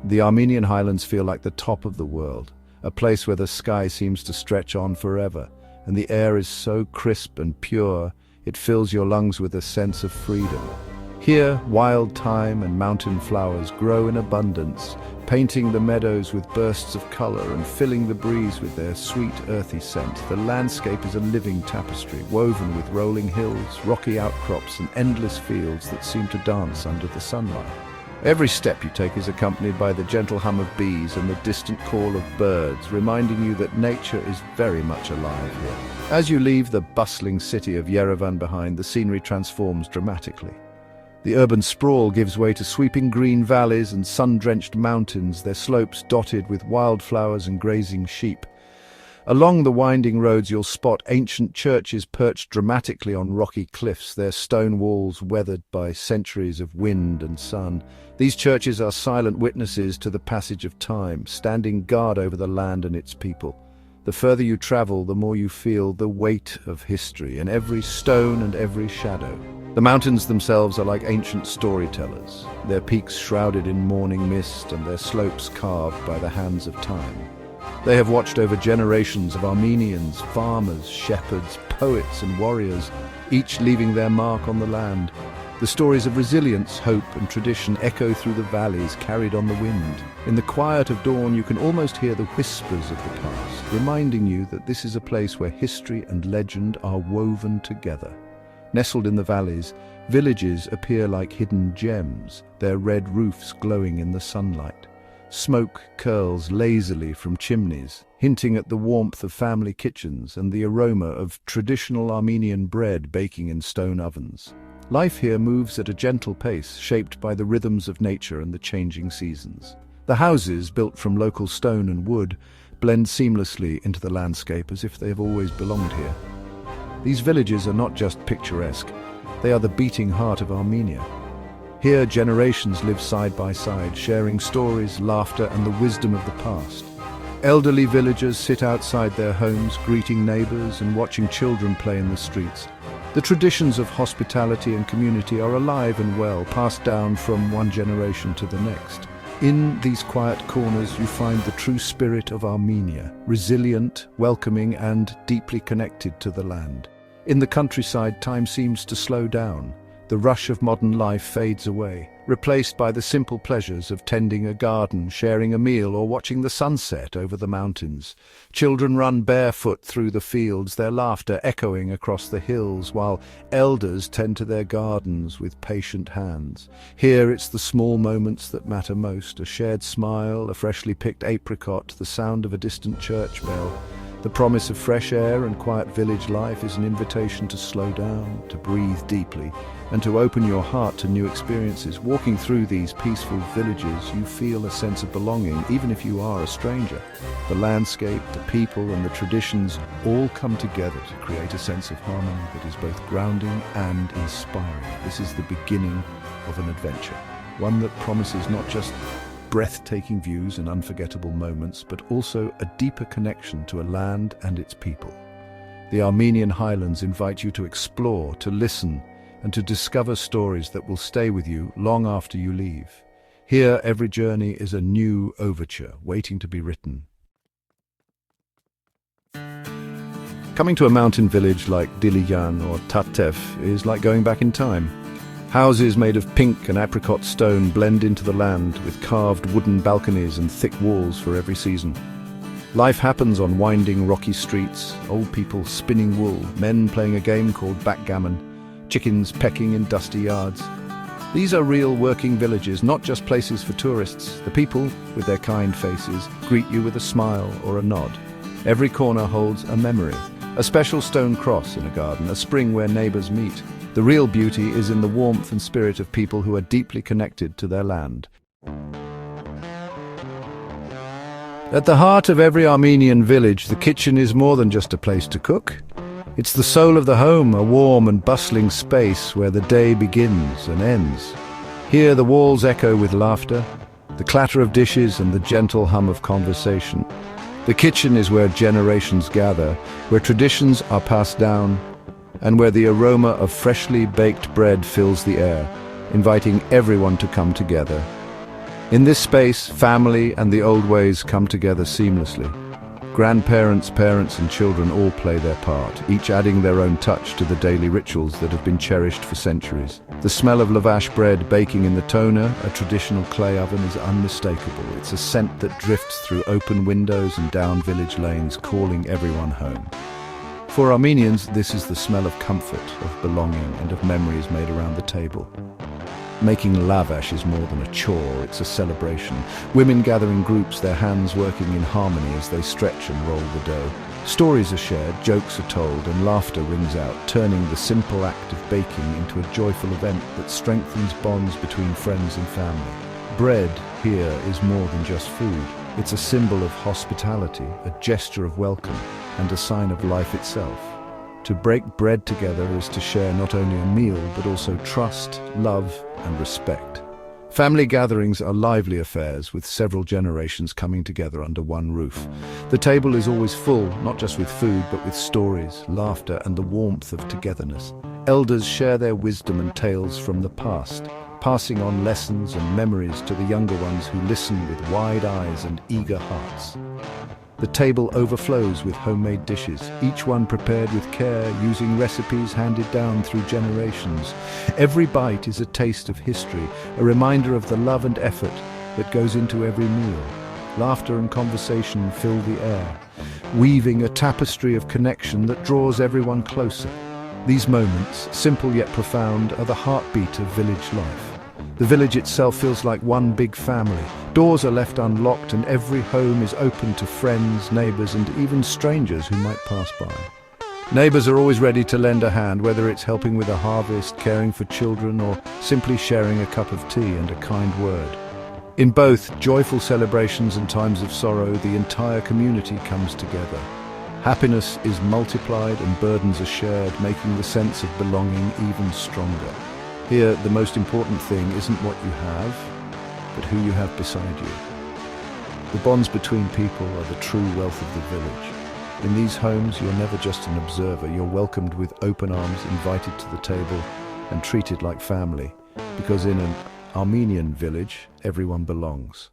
The Armenian highlands feel like the top of the world, a place where the sky seems to stretch on forever, and the air is so crisp and pure, it fills your lungs with a sense of freedom. Here, wild thyme and mountain flowers grow in abundance, painting the meadows with bursts of color and filling the breeze with their sweet, earthy scent. The landscape is a living tapestry, woven with rolling hills, rocky outcrops, and endless fields that seem to dance under the sunlight. Every step you take is accompanied by the gentle hum of bees and the distant call of birds, reminding you that nature is very much alive here. As you leave the bustling city of Yerevan behind, the scenery transforms dramatically. The urban sprawl gives way to sweeping green valleys and sun-drenched mountains, their slopes dotted with wildflowers and grazing sheep. Along the winding roads you'll spot ancient churches perched dramatically on rocky cliffs, their stone walls weathered by centuries of wind and sun. These churches are silent witnesses to the passage of time, standing guard over the land and its people. The further you travel, the more you feel the weight of history in every stone and every shadow. The mountains themselves are like ancient storytellers, their peaks shrouded in morning mist and their slopes carved by the hands of time. They have watched over generations of Armenians, farmers, shepherds, poets and warriors, each leaving their mark on the land. The stories of resilience, hope and tradition echo through the valleys, carried on the wind. In the quiet of dawn you can almost hear the whispers of the past, reminding you that this is a place where history and legend are woven together. Nestled in the valleys, villages appear like hidden gems, their red roofs glowing in the sunlight. Smoke curls lazily from chimneys, hinting at the warmth of family kitchens and the aroma of traditional Armenian bread baking in stone ovens. Life here moves at a gentle pace, shaped by the rhythms of nature and the changing seasons. The houses, built from local stone and wood, blend seamlessly into the landscape as if they have always belonged here. These villages are not just picturesque, they are the beating heart of Armenia. Here generations live side by side, sharing stories, laughter and the wisdom of the past. Elderly villagers sit outside their homes, greeting neighbors and watching children play in the streets. The traditions of hospitality and community are alive and well, passed down from one generation to the next. In these quiet corners you find the true spirit of Armenia, resilient, welcoming and deeply connected to the land. In the countryside, time seems to slow down. The rush of modern life fades away, replaced by the simple pleasures of tending a garden, sharing a meal, or watching the sunset over the mountains. Children run barefoot through the fields, their laughter echoing across the hills, while elders tend to their gardens with patient hands. Here it's the small moments that matter most: a shared smile, a freshly picked apricot, the sound of a distant church bell. The promise of fresh air and quiet village life is an invitation to slow down, to breathe deeply, and to open your heart to new experiences. Walking through these peaceful villages, you feel a sense of belonging, even if you are a stranger. The landscape, the people, and the traditions all come together to create a sense of harmony that is both grounding and inspiring. This is the beginning of an adventure, one that promises not just breathtaking views and unforgettable moments, but also a deeper connection to a land and its people. The Armenian highlands invite you to explore, to listen, and to discover stories that will stay with you long after you leave. Here, every journey is a new overture, waiting to be written. Coming to a mountain village like Diliyan or Tatef is like going back in time. Houses made of pink and apricot stone blend into the land, with carved wooden balconies and thick walls for every season. Life happens on winding rocky streets, old people spinning wool, men playing a game called backgammon, chickens pecking in dusty yards. These are real working villages, not just places for tourists. The people, with their kind faces, greet you with a smile or a nod. Every corner holds a memory, a special stone cross in a garden, a spring where neighbors meet. The real beauty is in the warmth and spirit of people who are deeply connected to their land. At the heart of every Armenian village, the kitchen is more than just a place to cook. It's the soul of the home, a warm and bustling space where the day begins and ends. Here the walls echo with laughter, the clatter of dishes and the gentle hum of conversation. The kitchen is where generations gather, where traditions are passed down, and where the aroma of freshly baked bread fills the air, inviting everyone to come together. In this space, family and the old ways come together seamlessly. Grandparents, parents and children all play their part, each adding their own touch to the daily rituals that have been cherished for centuries. The smell of lavash bread baking in the toner, a traditional clay oven, is unmistakable. It's a scent that drifts through open windows and down village lanes, calling everyone home. For Armenians, this is the smell of comfort, of belonging and of memories made around the table. Making lavash is more than a chore, it's a celebration. Women gather in groups, their hands working in harmony as they stretch and roll the dough. Stories are shared, jokes are told, and laughter rings out, turning the simple act of baking into a joyful event that strengthens bonds between friends and family. Bread here is more than just food. It's a symbol of hospitality, a gesture of welcome, and a sign of life itself. To break bread together is to share not only a meal, but also trust, love, and respect. Family gatherings are lively affairs, with several generations coming together under one roof. The table is always full, not just with food, but with stories, laughter, and the warmth of togetherness. Elders share their wisdom and tales from the past, passing on lessons and memories to the younger ones who listen with wide eyes and eager hearts. The table overflows with homemade dishes, each one prepared with care, using recipes handed down through generations. Every bite is a taste of history, a reminder of the love and effort that goes into every meal. Laughter and conversation fill the air, weaving a tapestry of connection that draws everyone closer. These moments, simple yet profound, are the heartbeat of village life. The village itself feels like one big family. Doors are left unlocked and every home is open to friends, neighbors, and even strangers who might pass by. Neighbors are always ready to lend a hand, whether it's helping with a harvest, caring for children, or simply sharing a cup of tea and a kind word. In both joyful celebrations and times of sorrow, the entire community comes together. Happiness is multiplied and burdens are shared, making the sense of belonging even stronger. Here, the most important thing isn't what you have, but who you have beside you. The bonds between people are the true wealth of the village. In these homes, you're never just an observer. You're welcomed with open arms, invited to the table, and treated like family. Because in an Armenian village, everyone belongs.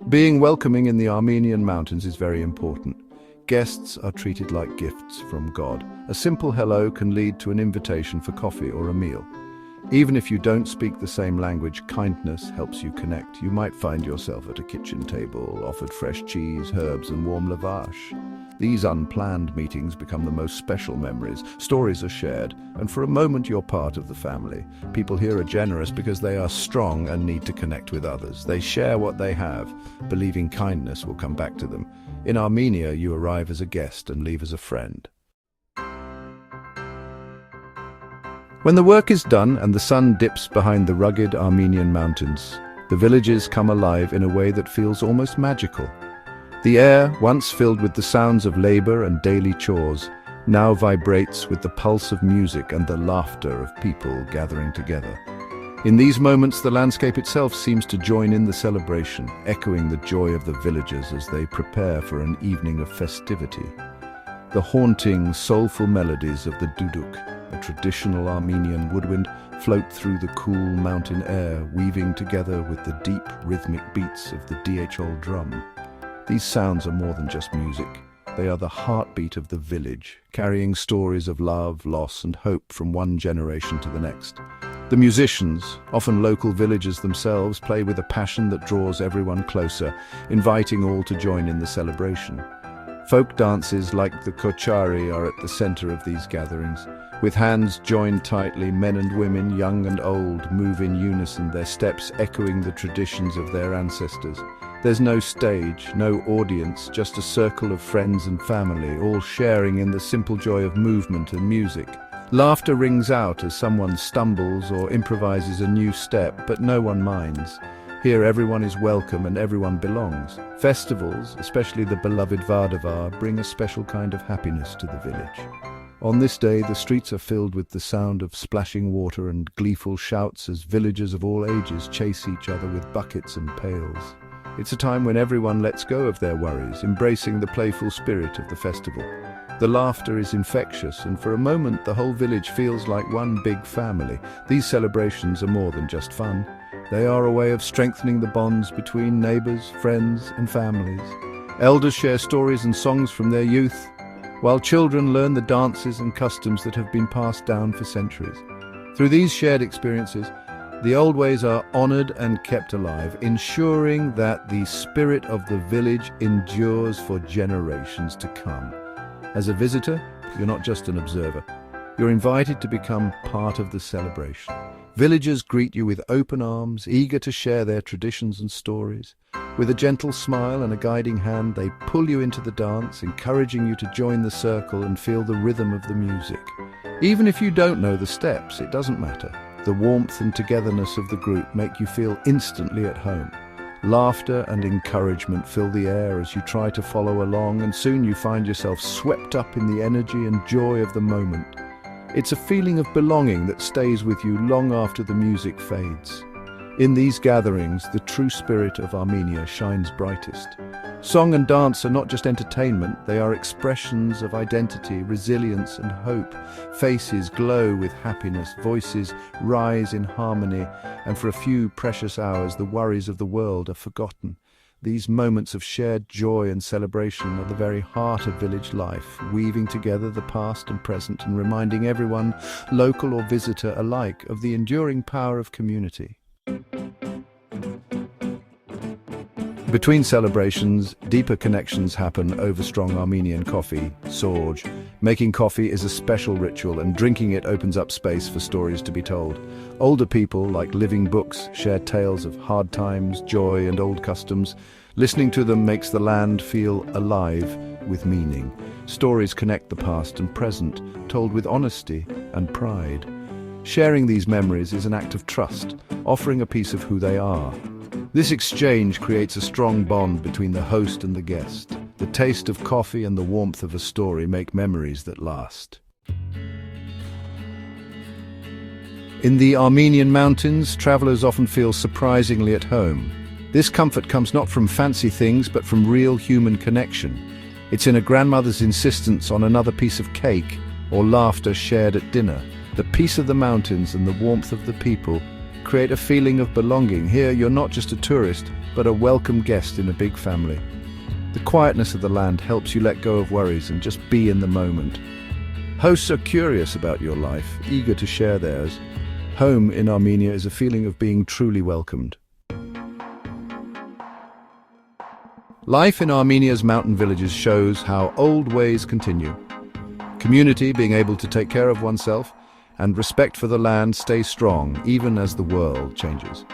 Being welcoming in the Armenian mountains is very important. Guests are treated like gifts from God. A simple hello can lead to an invitation for coffee or a meal. Even if you don't speak the same language, kindness helps you connect. You might find yourself at a kitchen table, offered fresh cheese, herbs, and warm lavash. These unplanned meetings become the most special memories. Stories are shared, and for a moment you're part of the family. People here are generous because they are strong and need to connect with others. They share what they have, believing kindness will come back to them. In Armenia, you arrive as a guest and leave as a friend. When the work is done and the sun dips behind the rugged Armenian mountains, the villages come alive in a way that feels almost magical. The air, once filled with the sounds of labor and daily chores, now vibrates with the pulse of music and the laughter of people gathering together. In these moments, the landscape itself seems to join in the celebration, echoing the joy of the villagers as they prepare for an evening of festivity. The haunting, soulful melodies of the duduk, a traditional Armenian woodwind, float through the cool mountain air, weaving together with the deep, rhythmic beats of the dhl drum. These sounds are more than just music. They are the heartbeat of the village, carrying stories of love, loss, and hope from one generation to the next. The musicians, often local villagers themselves, play with a passion that draws everyone closer, inviting all to join in the celebration. Folk dances like the kochari are at the center of these gatherings. With hands joined tightly, men and women, young and old, move in unison, their steps echoing the traditions of their ancestors. There's no stage, no audience, just a circle of friends and family, all sharing in the simple joy of movement and music. Laughter rings out as someone stumbles or improvises a new step, but no one minds. Here everyone is welcome and everyone belongs. Festivals, especially the beloved Vardavar, bring a special kind of happiness to the village. On this day, the streets are filled with the sound of splashing water and gleeful shouts as villagers of all ages chase each other with buckets and pails. It's a time when everyone lets go of their worries, embracing the playful spirit of the festival. The laughter is infectious, and for a moment the whole village feels like one big family. These celebrations are more than just fun. They are a way of strengthening the bonds between neighbors, friends, and families. Elders share stories and songs from their youth, while children learn the dances and customs that have been passed down for centuries. Through these shared experiences, the old ways are honored and kept alive, ensuring that the spirit of the village endures for generations to come. As a visitor, you're not just an observer. You're invited to become part of the celebration. Villagers greet you with open arms, eager to share their traditions and stories. With a gentle smile and a guiding hand, they pull you into the dance, encouraging you to join the circle and feel the rhythm of the music. Even if you don't know the steps, it doesn't matter. The warmth and togetherness of the group make you feel instantly at home. Laughter and encouragement fill the air as you try to follow along, and soon you find yourself swept up in the energy and joy of the moment. It's a feeling of belonging that stays with you long after the music fades. In these gatherings, the true spirit of Armenia shines brightest. Song and dance are not just entertainment, they are expressions of identity, resilience, and hope. Faces glow with happiness, voices rise in harmony, and for a few precious hours, the worries of the world are forgotten. These moments of shared joy and celebration are the very heart of village life, weaving together the past and present and reminding everyone, local or visitor alike, of the enduring power of community. Between celebrations, deeper connections happen over strong Armenian coffee, sorge. Making coffee is a special ritual, and drinking it opens up space for stories to be told. Older people, like living books, share tales of hard times, joy, and old customs. Listening to them makes the land feel alive with meaning. Stories connect the past and present, told with honesty and pride. Sharing these memories is an act of trust, offering a piece of who they are. This exchange creates a strong bond between the host and the guest. The taste of coffee and the warmth of a story make memories that last. In the Armenian mountains, travelers often feel surprisingly at home. This comfort comes not from fancy things, but from real human connection. It's in a grandmother's insistence on another piece of cake, or laughter shared at dinner. The peace of the mountains and the warmth of the people create a feeling of belonging. Here, you're not just a tourist, but a welcome guest in a big family. The quietness of the land helps you let go of worries and just be in the moment. Hosts are curious about your life, eager to share theirs. Home in Armenia is a feeling of being truly welcomed. Life in Armenia's mountain villages shows how old ways continue. Community, being able to take care of oneself, and respect for the land stay strong even as the world changes.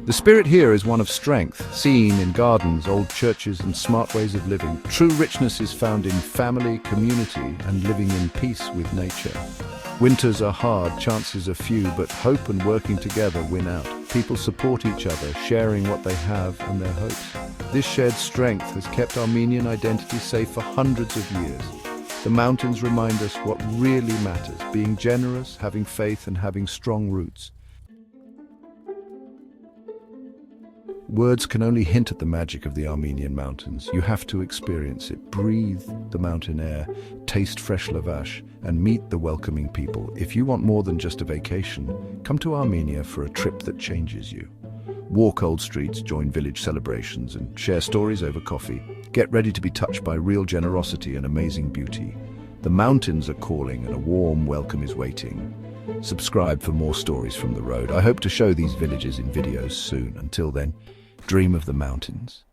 The spirit here is one of strength, seen in gardens, old churches, and smart ways of living. True richness is found in family, community, and living in peace with nature. Winters are hard, chances are few, but hope and working together win out. People support each other, sharing what they have and their hopes. This shared strength has kept Armenian identity safe for hundreds of years. The mountains remind us what really matters, being generous, having faith, and having strong roots. Words can only hint at the magic of the Armenian mountains. You have to experience it. Breathe the mountain air, taste fresh lavash, and meet the welcoming people. If you want more than just a vacation, come to Armenia for a trip that changes you. Walk old streets, join village celebrations, and share stories over coffee. Get ready to be touched by real generosity and amazing beauty. The mountains are calling and a warm welcome is waiting. Subscribe for more stories from the road. I hope to show these villages in videos soon. Until then, dream of the mountains.